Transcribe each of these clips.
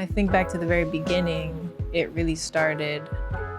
I think back to the very beginning, it really started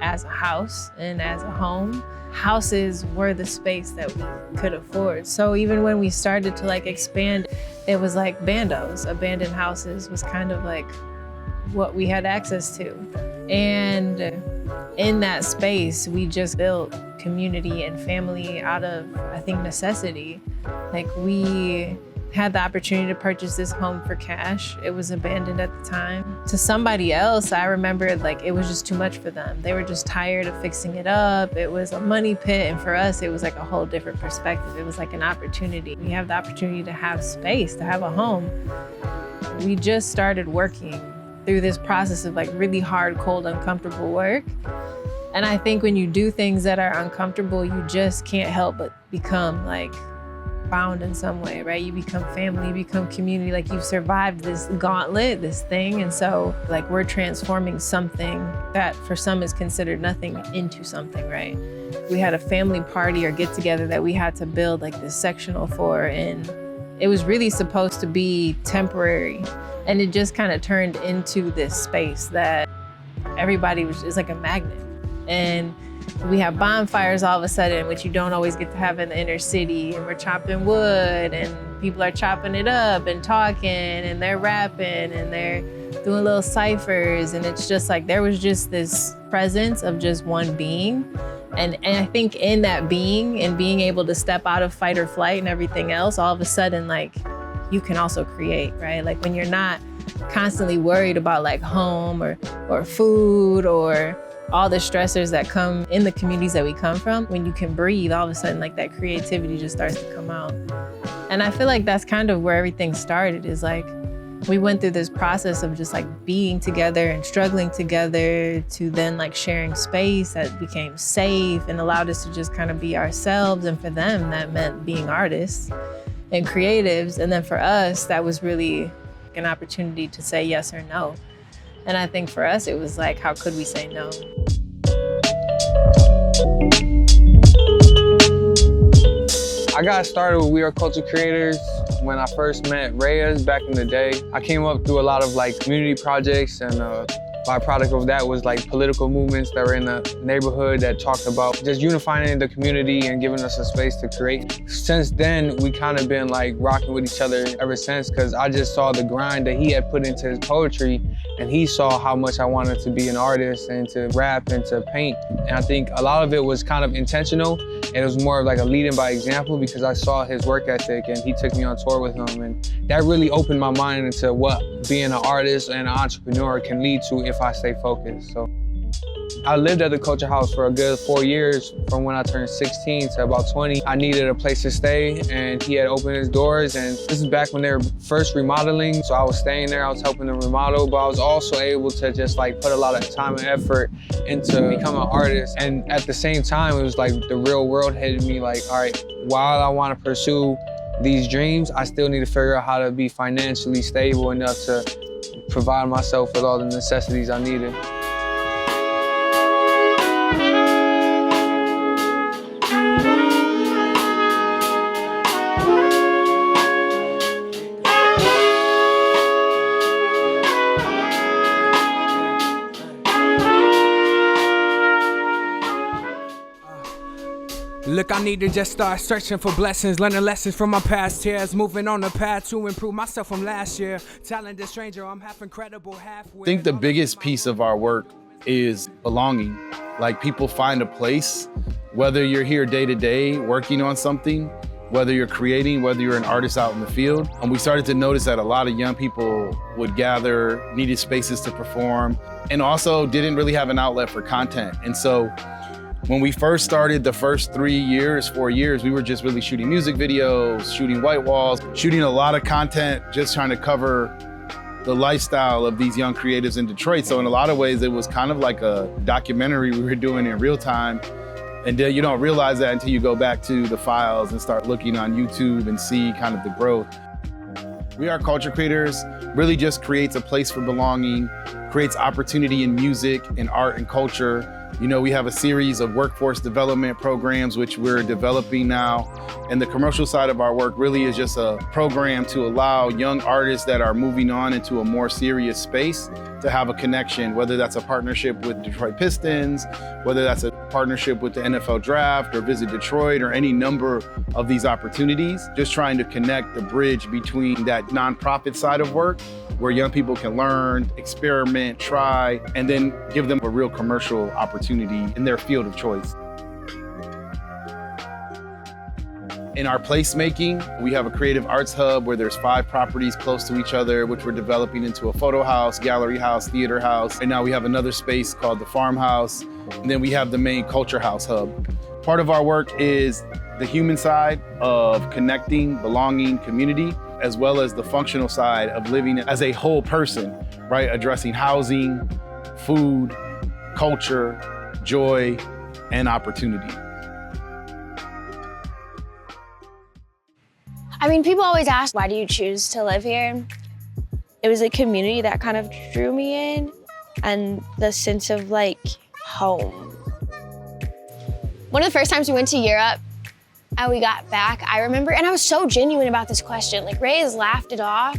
as a house and as a home. Houses were the space that we could afford. So even when we started to like expand, it was like bandos. Abandoned houses was kind of like what we had access to. And in that space, we just built community and family out of, I think, necessity. Like we had the opportunity to purchase this home for cash. It was abandoned at the time. To somebody else, I remember like it was just too much for them. They were just tired of fixing it up. It was a money pit. And for us, it was like a whole different perspective. It was like an opportunity. We have the opportunity to have space, to have a home. We just started working through this process of like really hard, cold, uncomfortable work. And I think when you do things that are uncomfortable, you just can't help but become like bound in some way, right? You become family, you become community, like you've survived this gauntlet, this thing. And so like we're transforming something that for some is considered nothing into something, right? We had a family party or get together that we had to build like this sectional for, and it was really supposed to be temporary. And it just kind of turned into this space that everybody is like a magnet. And we have bonfires all of a sudden, which you don't always get to have in the inner city. And we're chopping wood and people are chopping it up and talking and they're rapping and they're doing little ciphers. And it's just like, there was just this presence of just one being. And I think in that being and being able to step out of fight or flight and everything else, all of a sudden, like you can also create, right? Like when you're not constantly worried about like home or food or all the stressors that come in the communities that we come from, when you can breathe, all of a sudden like that creativity just starts to come out. And I feel like that's kind of where everything started, is like we went through this process of just like being together and struggling together to then like sharing space that became safe and allowed us to just kind of be ourselves. And for them, that meant being artists and creatives. And then for us, that was really an opportunity to say yes or no. And I think for us, it was like, how could we say no? I got started with We Are Culture Creators when I first met Reyes back in the day. I came up through a lot of like community projects, and byproduct of that was like political movements that were in the neighborhood that talked about just unifying the community and giving us a space to create. Since then, we kind of been like rocking with each other ever since, because I just saw the grind that he had put into his poetry, and he saw how much I wanted to be an artist and to rap and to paint. And I think a lot of it was kind of intentional, and it was more of like a leading by example, because I saw his work ethic and he took me on tour with him, and that really opened my mind into what being an artist and an entrepreneur can lead to if I stay focused. So I lived at the Culture House for a good 4 years, from when I turned 16 to about 20. I needed a place to stay, and he had opened his doors, and this is back when they were first remodeling. So I was staying there, I was helping them remodel, but I was also able to just like put a lot of time and effort into becoming an artist. And at the same time, it was like the real world hit me like, all right, while I want to pursue these dreams, I still need to figure out how to be financially stable enough to provide myself with all the necessities I needed. Look, I need to just start searching for blessings, learning lessons from my past years, moving on the path to improve myself from last year. Talented stranger, I'm half incredible, halfway. I think the biggest piece of our work is belonging. Like, people find a place, whether you're here day to day working on something, whether you're creating, whether you're an artist out in the field. And we started to notice that a lot of young people would gather, needed spaces to perform, and also didn't really have an outlet for content. And so when we first started, the first 4 years, we were just really shooting music videos, shooting white walls, shooting a lot of content, just trying to cover the lifestyle of these young creatives in Detroit. So in a lot of ways, it was kind of like a documentary we were doing in real time. And you don't realize that until you go back to the files and start looking on YouTube and see kind of the growth. We Are Culture Creators really just creates a place for belonging, creates opportunity in music, in art and culture. You know, we have a series of workforce development programs which we're developing now. And the commercial side of our work really is just a program to allow young artists that are moving on into a more serious space to have a connection, whether that's a partnership with Detroit Pistons, whether that's a partnership with the NFL Draft or Visit Detroit or any number of these opportunities, just trying to connect the bridge between that nonprofit side of work where young people can learn, experiment, try, and then give them a real commercial opportunity in their field of choice. In our placemaking, we have a creative arts hub where there's 5 properties close to each other, which we're developing into a photo house, gallery house, theater house. And now we have another space called the farmhouse. And then we have the main culture house hub. Part of our work is the human side of connecting, belonging, community, as well as the functional side of living as a whole person, right? Addressing housing, food, culture, joy, and opportunity. I mean, people always ask, why do you choose to live here? It was a community that kind of drew me in and the sense of like home. One of the first times we went to Europe and we got back, I remember, and I was so genuine about this question. Like Reyes laughed it off,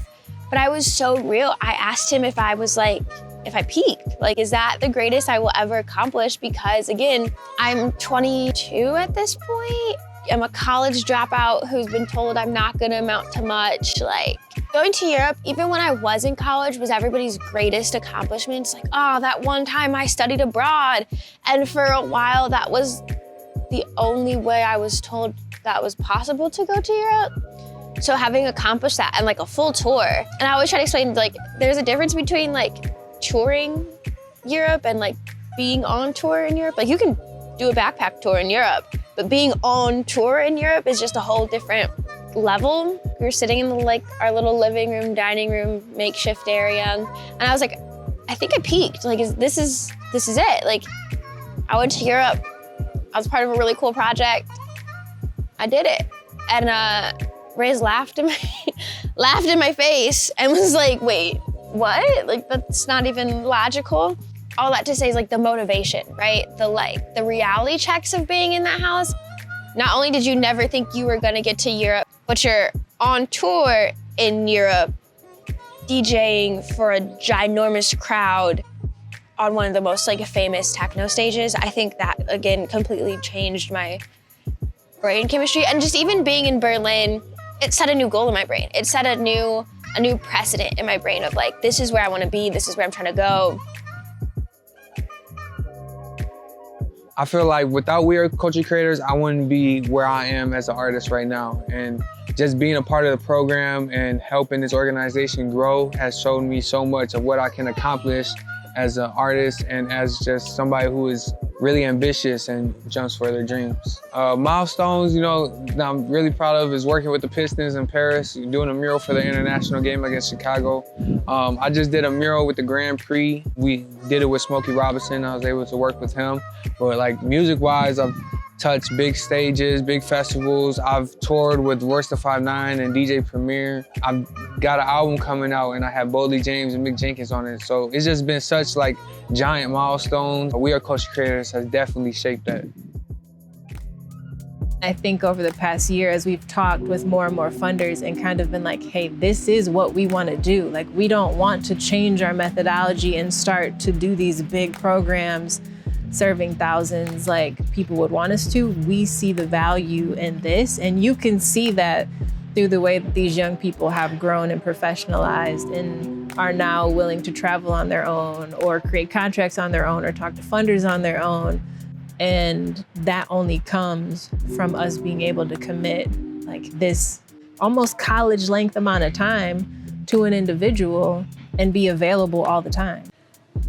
but I was so real. I asked him if I was like, if I peaked, like, is that the greatest I will ever accomplish? Because again, I'm 22 at this point. I'm a college dropout who's been told I'm not gonna amount to much. Like, going to Europe, even when I was in college, was everybody's greatest accomplishment. It's like, oh, that one time I studied abroad. And for a while, that was the only way I was told that was possible to go to Europe. So having accomplished that and like a full tour, and I always try to explain, like, there's a difference between like touring Europe and like being on tour in Europe. Like, you can do a backpack tour in Europe, but being on tour in Europe is just a whole different level. We were sitting in like our little living room, dining room, makeshift area, and I was like, I think I peaked. Like, this is it. Like, I went to Europe. I was part of a really cool project. I did it, and Reyes laughed in my face and was like, wait, what? Like, that's not even logical. All that to say is like the motivation, right? The reality checks of being in that house. Not only did you never think you were gonna get to Europe, but you're on tour in Europe, DJing for a ginormous crowd on one of the most like famous techno stages. I think that again completely changed my brain chemistry. And just even being in Berlin, it set a new goal in my brain. It set a new precedent in my brain of like, this is where I wanna be, this is where I'm trying to go. I feel like without We Are Culture Creators, I wouldn't be where I am as an artist right now. And just being a part of the program and helping this organization grow has shown me so much of what I can accomplish as an artist and as just somebody who is really ambitious and jumps for their dreams. Milestones, you know, that I'm really proud of is working with the Pistons in Paris, doing a mural for the international game against Chicago. I just did a mural with the Grand Prix. We did it with Smokey Robinson. I was able to work with him. But like music-wise, I've touched big stages, big festivals. I've toured with Royce da 5'9" and DJ Premier. I've got an album coming out and I have Boldly James and Mick Jenkins on it. So it's just been such like giant milestones. We Are Culture Creators has definitely shaped that. I think over the past year, as we've talked with more and more funders and kind of been like, hey, this is what we want to do. Like, we don't want to change our methodology and start to do these big programs serving thousands like people would want us to. We see the value in this, and you can see that through the way that these young people have grown and professionalized and are now willing to travel on their own or create contracts on their own or talk to funders on their own. And that only comes from us being able to commit like this almost college length amount of time to an individual and be available all the time.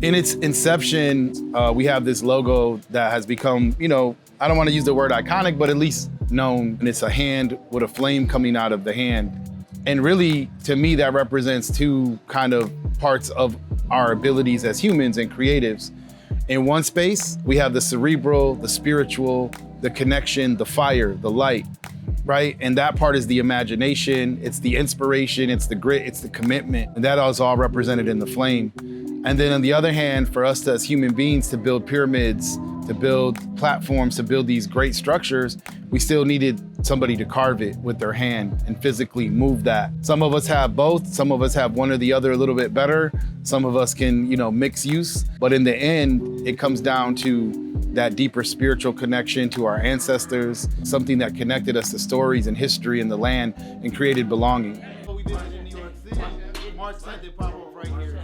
In its inception, we have this logo that has become, you know, I don't want to use the word iconic, but at least known. And it's a hand with a flame coming out of the hand. And really, to me, that represents two kind of parts of our abilities as humans and creatives. In one space, we have the cerebral, the spiritual, the connection, the fire, the light, right? And that part is the imagination, it's the inspiration, it's the grit, it's the commitment. And that is all represented in the flame. And then on the other hand, for us as human beings to build pyramids, to build platforms, to build these great structures, we still needed somebody to carve it with their hand and physically move that. Some of us have both. Some of us have one or the other a little bit better. Some of us can, mix use. But in the end, it comes down to that deeper spiritual connection to our ancestors, something that connected us to stories and history and the land and created belonging. March 10th, they pop up right here.